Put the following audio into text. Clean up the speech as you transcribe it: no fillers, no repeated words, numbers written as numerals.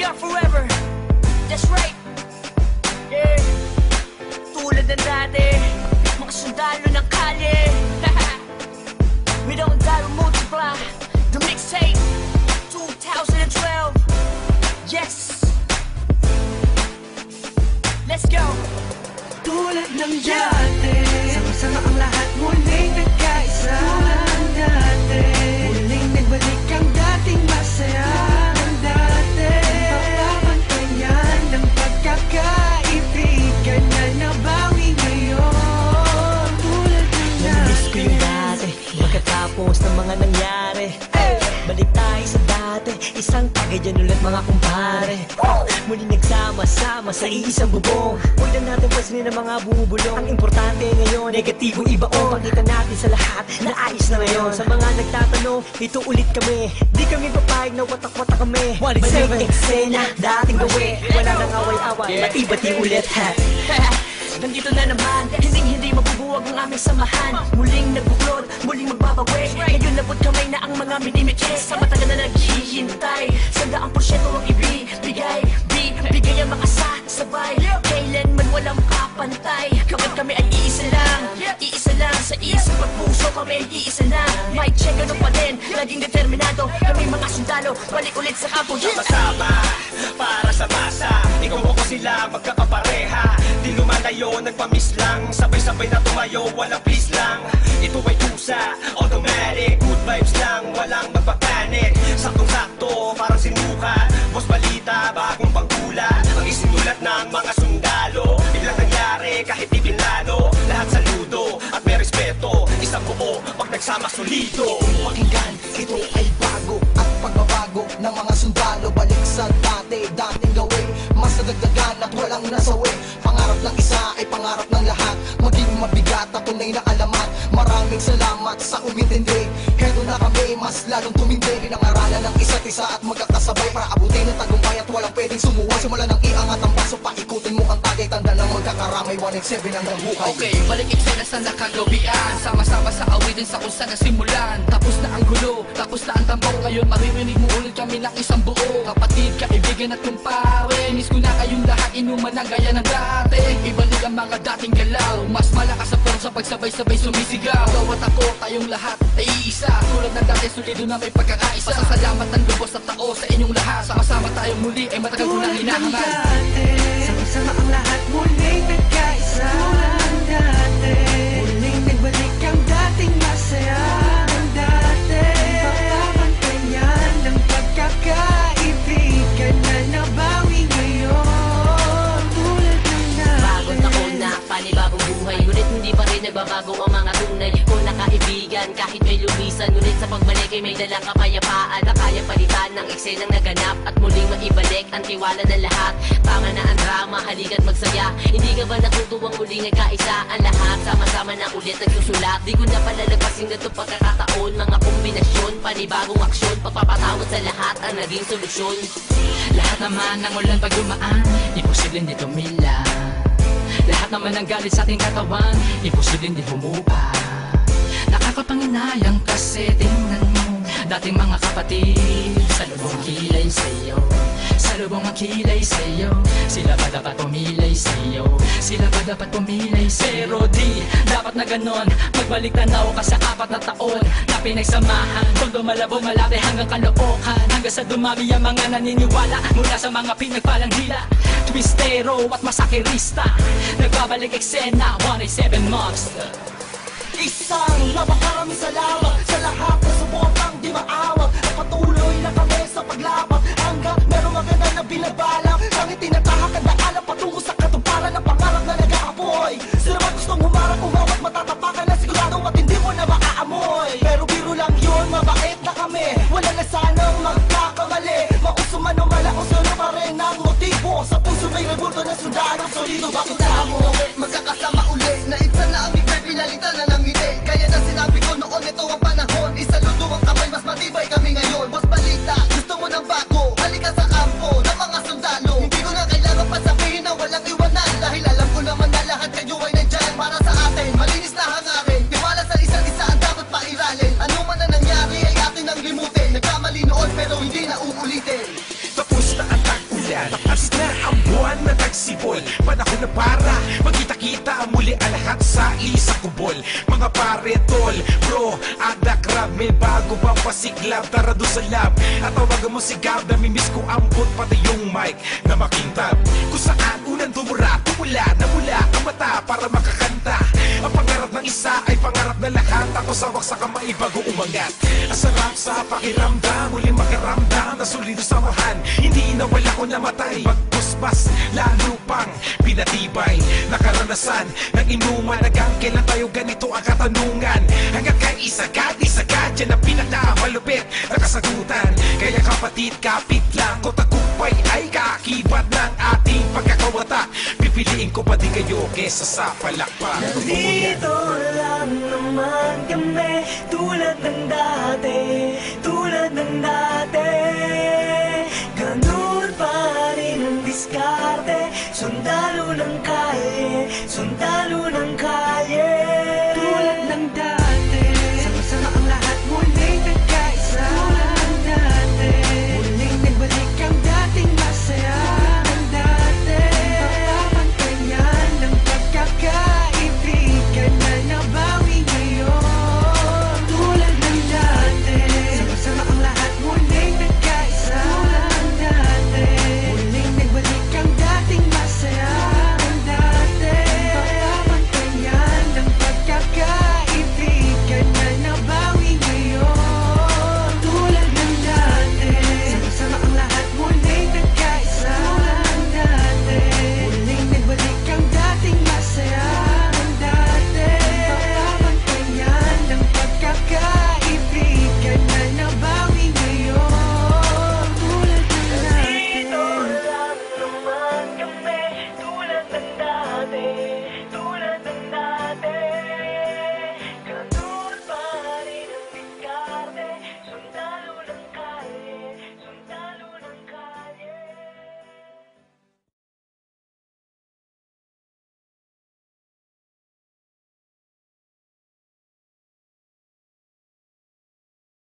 are forever. That's right. Yeah. Tulad ng dati, mga sundalo ng kalye. We don't die, we multiply. The mixtape 2012. Yes. Let's go. Tulad ng dati, sama-sama ang lahat muling nagkaisa. Tulad ng dati, muling nagbalik ang dating masaya. Ang dati, papapantayan ng pagkakaibigan na nabawi ngayon. Tulad ng dati. Namiss ko yung dati, pagkatapos ng mga nangyari. Balik tayo sa dati, isang tagayan ulit mga kumpare. Muli nagsama-sama sa iisang bubong. Huwag na natin pansinin ang mga bubulong. Ang importante ngayon, negatibo ibaon. Pakita natin sa lahat na ayos na ngayon. Sa mga nagtatanong, ito ulit kami. Di kami papayag na watak-watak kami. Balik eksena, dating gawi. Wala nang away-away, bati-bati ulit ha. Nandito na naman, hindi mabubuwag ang aming samahan. Muling nagbuklod, muling magbabawi. Ngayon labot kamay na ang mga minimiches. Sa matagal na naghihintay, 100% ang ibibigay. Bigay ang mga sabay, kailanman walang kapantay. Kapag kami ay iisa lang sa isang pagpuso kami iisa lang. May check ano pa din, laging determinado. Kami mga sundalo, balik ulit sa kampo. Sama-sama, para sa masa. Ikaw ako sila, magkakapareha. Di lumalayo, nagpamiss lang. Sabay-sabay na tumayo, walang please lang. Ito ay tusa, automatic. Good vibes lang, walang magpapanik. Saktong-sakto, parang sinukat. Boss balita, bagong panggula. Ang isinulat ng mga sundalo. Biglang nangyari, kahit di pinlano. Lahat saludo, at may respeto. Isang buo, pag nagsama solido. Pakinggan, ito ay bago at pagbabago ng mga sundalo. Balik sa dating gawin. Mas nadagdagan at walang nasawi. Pangarap ng isa ay pangarap ng lahat. Maging mabigat at tunay na alamat. Maraming salamat sa umintindi. Hedo na kami, mas lalong tumindi. Pinangaralan ng isa't isa at magkakasabay para abutin ang tagumpay at walang pwedeng sumuway. Simula ng iangat ang baso, paikutin mo ang tagay. Tanda ng magkakaramay, 187 hanggang buhay. Okay, balik eksena sa nakagawian. Sama-sama sa awitin sa kung saan nasimulan. Tapos na ang gulo, tapos na ang tambok. Ngayon maririnig mo ulit kami ng isang buo. Kapatid, kaibigan at kumpare. Miss ko na kayong lahat, inuman na gaya ng dati. Ibalik ang mga dating galaw. Mas malakas sa sa pagsabay-sabay sumisigaw. Bawat ako, tayong lahat ay iisa. Tulad ng dati, solido na may pagkakaisa. Pasasalamat ng lubos at tao sa inyong lahat. Sama-sama tayong muli ay matagal ko nang hinahangal. Sama-sama ang lahat muling nagkaisa. Tulad ng dati, muling nagbalik ang dating masaya. Ang dati, papapantayan ng pagkakaibigan na nabawi ngayon. Tulad ng dati. Bagong taon na, panibagong buhay. Ngunit hindi pa rin nagbabago ang mga tunay ko na kaibigan. Kahit may lumisan, ngunit sa pagbalik ay may dalang kapayapaan na kaya palitan ng eksenang naganap at muling maibalik ang tiwala ng lahat. Tama na ang drama, halika't magsaya. Hindi ka ba natutuwang muling nagkaisa ang lahat? Sama-sama na ulit nagsusulat. Di ko na palalagpasin ganito pagkakataon. Mga kombinasyon, panibagong aksyon. Pagpapatawad sa lahat ang naging solusyon. Lahat naman ng ulan pag dumaan, imposible hindi tumila. Lahat naman ng galit sa ating katawan, imposible hindi humupa. Nakakapanginayang kasi tingnan mo dating mga kapatid sa lubong kilay sa'yo. Sa lubong ang kilay sa'yo. Sila ba dapat pumilay sa'yo? Sila ba dapat pumilay sa'yo? Pero di dapat na ganon. Magbalik tanaw ka sa 4 na taon na pinagsamahan. Tondo malabo malaki hanggang kalookan. Hanggang sa dumami ang mga naniniwala mula sa mga pinagpalang hila. Twistero at masakirista. Nagbabalik eksena 187 Monster. Isang napakaraming salamat sa lahat na suportang di maawag. At patuloy na kami sa paglabag hanggang merong maganda na binabalak. Ang itinatahak ang daalan patungo sa katuparan ng pangarap na nag-aapoy. Sila man gustong humarap, umawat, matatapakan na sigurado at hindi mo na makaamoy. Pero biro lang yun, mabait na kami. Wala na sanang magkakamali. Mauso man o malaos, ano pa rin ang motibo. Sa puso may rebulto na sundalo, solido. Bakit na mo magkakasama uli? Na isa na aming pinalitan na ng ngiti. Kaya na sinabi ko noon, ito ang panahon. Isaludo ang kamay, mas matibay kami ngayon. Boss balita, gusto mo ng bago. Halika sa kampo ng mga sundalo. Hindi ko na kailangan pa sabihin na walang iwanan. Dahil alam ko naman na lahat kayo ay nandyan para sa atin. Malinis na hangarin, tiwala sa isa't isa ang dapat pairalin. Ano man na nangyari ay atin ang limutin. Nagkamali noon pero hindi na uulitin. Tapos na ang tag yan. Tapos na ang buwan na tagsibol, panahon na para magkita-kita muli ang lahat sa isang kubol. Mga pare, tol, bro, ada crab, may bago bang pasiklab, tara doon sa lab at tawagan mo si Gab, namimiss ko ambot pati yung mic na makintab. Kung saan unang tumura, tumula, namula ang mata para makakanta. Ang pangarap ng isa ay pangarap na lahat. Ako sa waksa kamay bago umangat. Ang sarap sa pakiramdam, muling makaramdam na solido samahan. Hindi na wala ko namatay, pagkusbas lalo pang pinatibay. Nakaranasan ng inuman, hanggang kailan tayo ganito ang katanungan. Hanggang kay isagad, yan ang pinakamalupit na kasagutan. Kaya kapatid, kapit lang ko, tagumpay ay kaakibat ng ating pagkakawata. Pipiliin ko pa din kayo kesa sa palakpak. Nandito lang naman kami, tulad ng dati, tulad ng dati. Ganun pa rin ang diskarte, sundalo ng kalye, sundalo ng kalye.